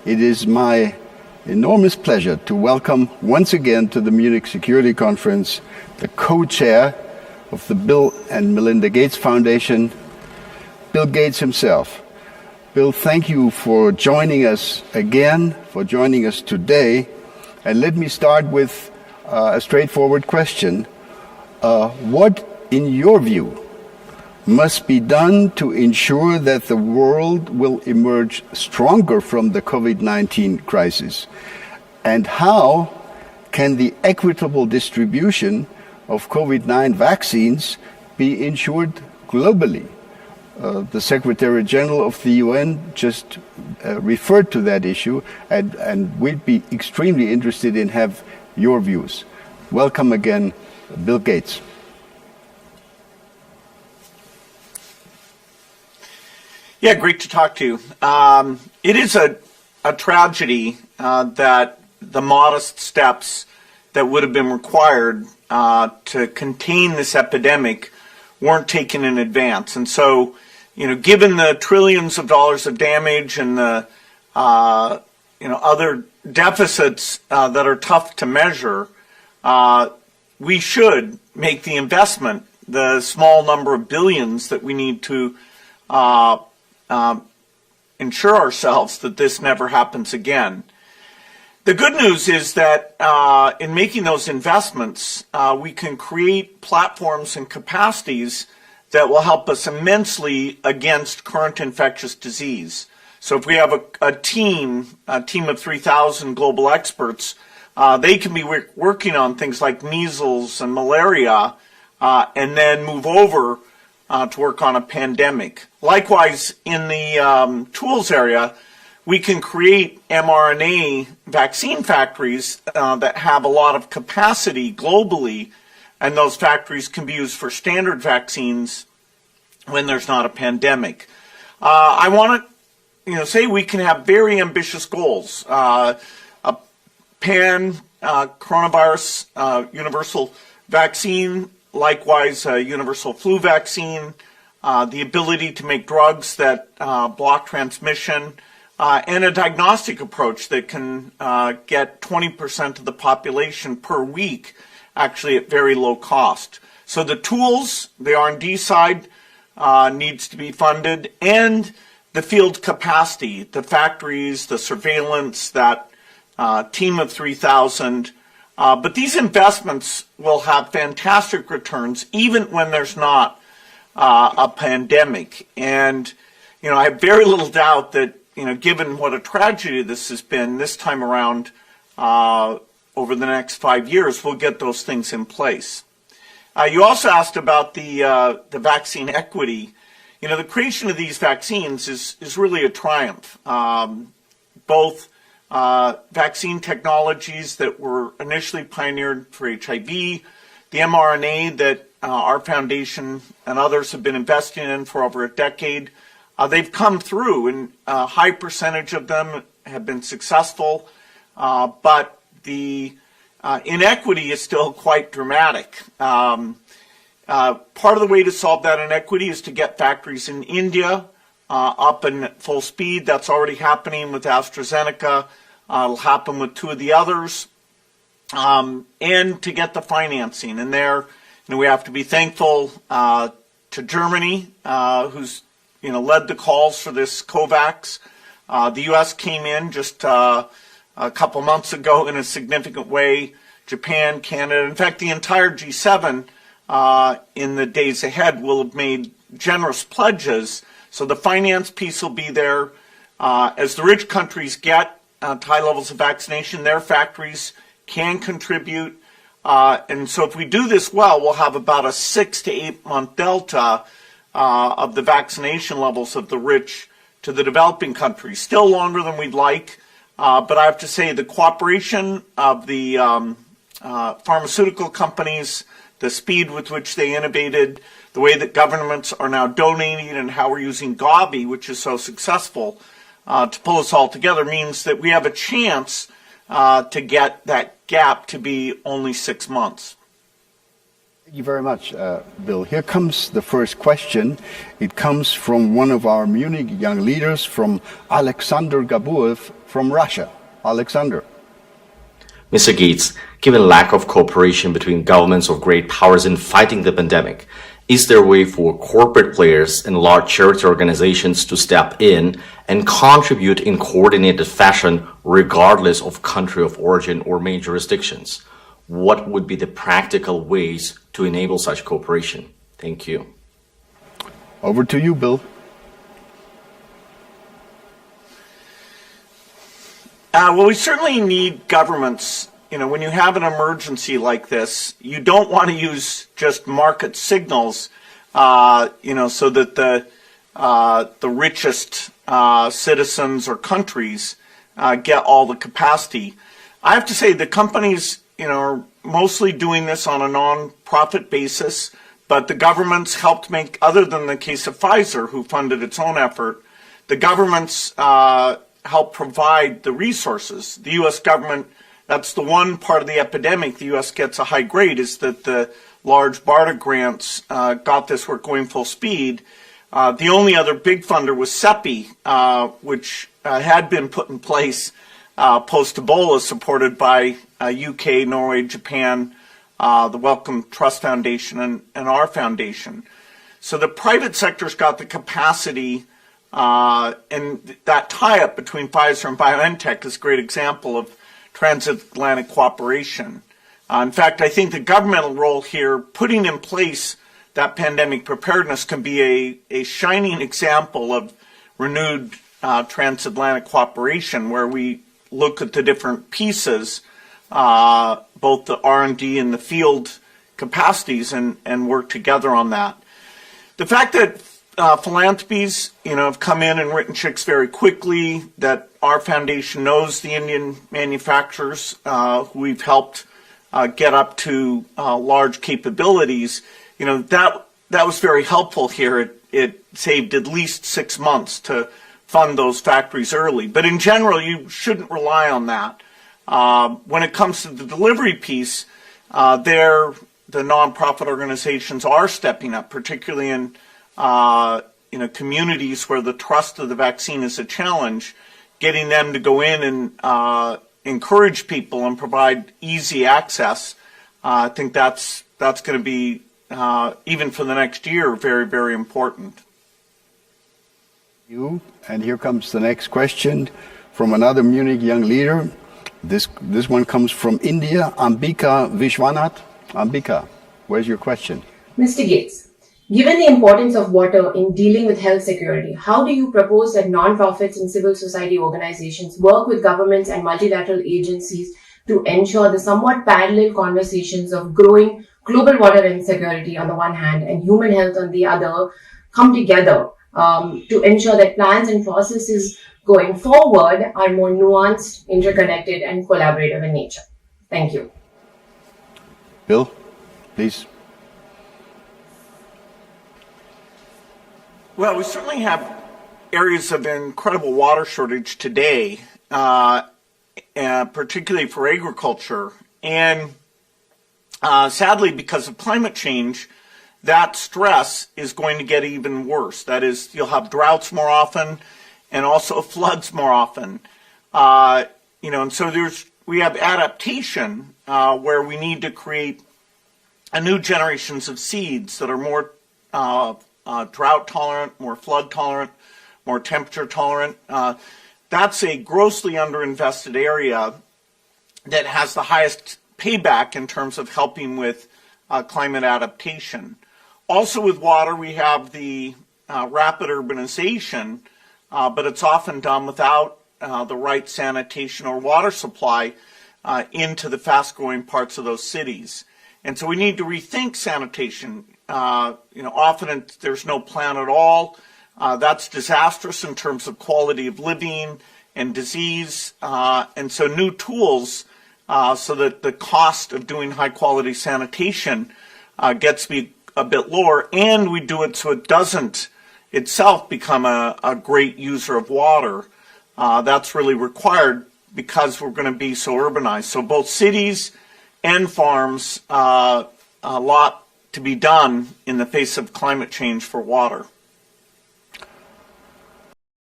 It is my enormous pleasure to welcome once again to the Munich Security Conference the co-chair of the Bill and Melinda Gates Foundation, Bill Gates himself. Bill, thank you for joining us again, for joining us today. And let me start with a straightforward question. What, in your view, must be done to ensure that the world will emerge stronger from the COVID-19 crisis? And how can the equitable distribution of COVID-19 vaccines be ensured globally? The Secretary General of the UN just referred to that issue, and we'd be extremely interested in have your views. Welcome again, Bill Gates. Yeah, great to talk to you. It is a tragedy that the modest steps that would have been required to contain this epidemic weren't taken in advance. And so, given the trillions of dollars of damage and the other deficits that are tough to measure, we should make the investment, the small number of billions that we need to ensure ourselves that this never happens again. The good news is that in making those investments, we can create platforms and capacities that will help us immensely against current infectious disease. So if we have a team of 3,000 global experts, they can be working on things like measles and malaria, and then move over to work on a pandemic. Likewise, in the tools area, we can create mRNA vaccine factories that have a lot of capacity globally, and those factories can be used for standard vaccines when there's not a pandemic. I want to say we can have very ambitious goals. A coronavirus universal vaccine, likewise a universal flu vaccine, the ability to make drugs that block transmission, and a diagnostic approach that can get 20% of the population per week actually at very low cost. So the tools, the R&D side needs to be funded, and the field capacity, the factories, the surveillance, that team of 3,000. But these investments will have fantastic returns even when there's not a pandemic. And, I have very little doubt that, given what a tragedy this has been this time around, over the next 5 years, we'll get those things in place. You also asked about the vaccine equity. The creation of these vaccines is really a triumph. Both vaccine technologies that were initially pioneered for HIV, the mRNA that our foundation and others have been investing in for over a decade, they've come through, and a high percentage of them have been successful, but the inequity is still quite dramatic. Part of the way to solve that inequity is to get factories in India up in full speed. That's already happening with AstraZeneca. It'll happen with two of the others, and to get the financing. And there, we have to be thankful to Germany, who's led the calls for this COVAX. The U.S. came in just a couple months ago in a significant way. Japan, Canada, in fact, the entire G7 in the days ahead will have made generous pledges. So the finance piece will be there. As the rich countries get to high levels of vaccination, their factories can contribute. And so if we do this well, we'll have about a 6 to 8 month delta of the vaccination levels of the rich to the developing countries. Still longer than we'd like, but I have to say the cooperation of the pharmaceutical companies, the speed with which they innovated, the way that governments are now donating, and how we're using Gavi, which is so successful, to pull us all together, means that we have a chance to get that gap to be only 6 months. Thank you very much, Bill. Here comes the first question. It comes from one of our Munich young leaders, from Alexander Gabuev from Russia. Alexander. Mr. Gates, given lack of cooperation between governments of great powers in fighting the pandemic, is there a way for corporate players and large charity organizations to step in and contribute in coordinated fashion regardless of country of origin or main jurisdictions? What would be the practical ways to enable such cooperation? Thank you. Over to you, Bill. Well, we certainly need governments. You know, when you have an emergency like this, you don't want to use just market signals, so that the richest citizens or countries get all the capacity. I have to say the companies, are mostly doing this on a non-profit basis, but the governments helped make, other than the case of Pfizer, who funded its own effort, the governments help provide the resources. The U.S. government, that's the one part of the epidemic the U.S. gets a high grade, is that the large BARDA grants got this work going full speed. The only other big funder was CEPI, which had been put in place post-Ebola, supported by UK, Norway, Japan, the Wellcome Trust Foundation, and our foundation. So the private sector's got the capacity. And that tie-up between Pfizer and BioNTech is a great example of transatlantic cooperation. In fact, I think the governmental role here, putting in place that pandemic preparedness, can be a shining example of renewed transatlantic cooperation, where we look at the different pieces, both the R&D and the field capacities, and work together on that. The fact that philanthropies, have come in and written checks very quickly, that our foundation knows the Indian manufacturers who we've helped get up to large capabilities, that was very helpful here. It saved at least 6 months to fund those factories early. But in general, you shouldn't rely on that. When it comes to the delivery piece, the nonprofit organizations are stepping up, particularly in communities where the trust of the vaccine is a challenge. Getting them to go in and encourage people and provide easy access, I think that's going to be, even for the next year, very, very important. You, and here comes the next question from another Munich young leader. This one comes from India, Ambika Vishwanath. Ambika, where's your question? Mr. Gates, given the importance of water in dealing with health security, how do you propose that non-profits and civil society organizations work with governments and multilateral agencies to ensure the somewhat parallel conversations of growing global water insecurity on the one hand and human health on the other come together to ensure that plans and processes going forward are more nuanced, interconnected, and collaborative in nature? Thank you. Bill, please. Well, we certainly have areas of incredible water shortage today, particularly for agriculture. And sadly, because of climate change, that stress is going to get even worse. That is, you'll have droughts more often and also floods more often. And so we have adaptation where we need to create a new generations of seeds that are more drought tolerant, more flood tolerant, more temperature tolerant. That's a grossly underinvested area that has the highest payback in terms of helping with climate adaptation. Also with water, we have the rapid urbanization, but it's often done without the right sanitation or water supply into the fast-growing parts of those cities. And so we need to rethink sanitation. Often there's no plan at all. That's disastrous in terms of quality of living and disease. And so new tools so that the cost of doing high-quality sanitation gets to be a bit lower, and we do it so it doesn't itself become a great user of water. That's really required because we're going to be so urbanized. So both cities and farms, a lot to be done in the face of climate change for water.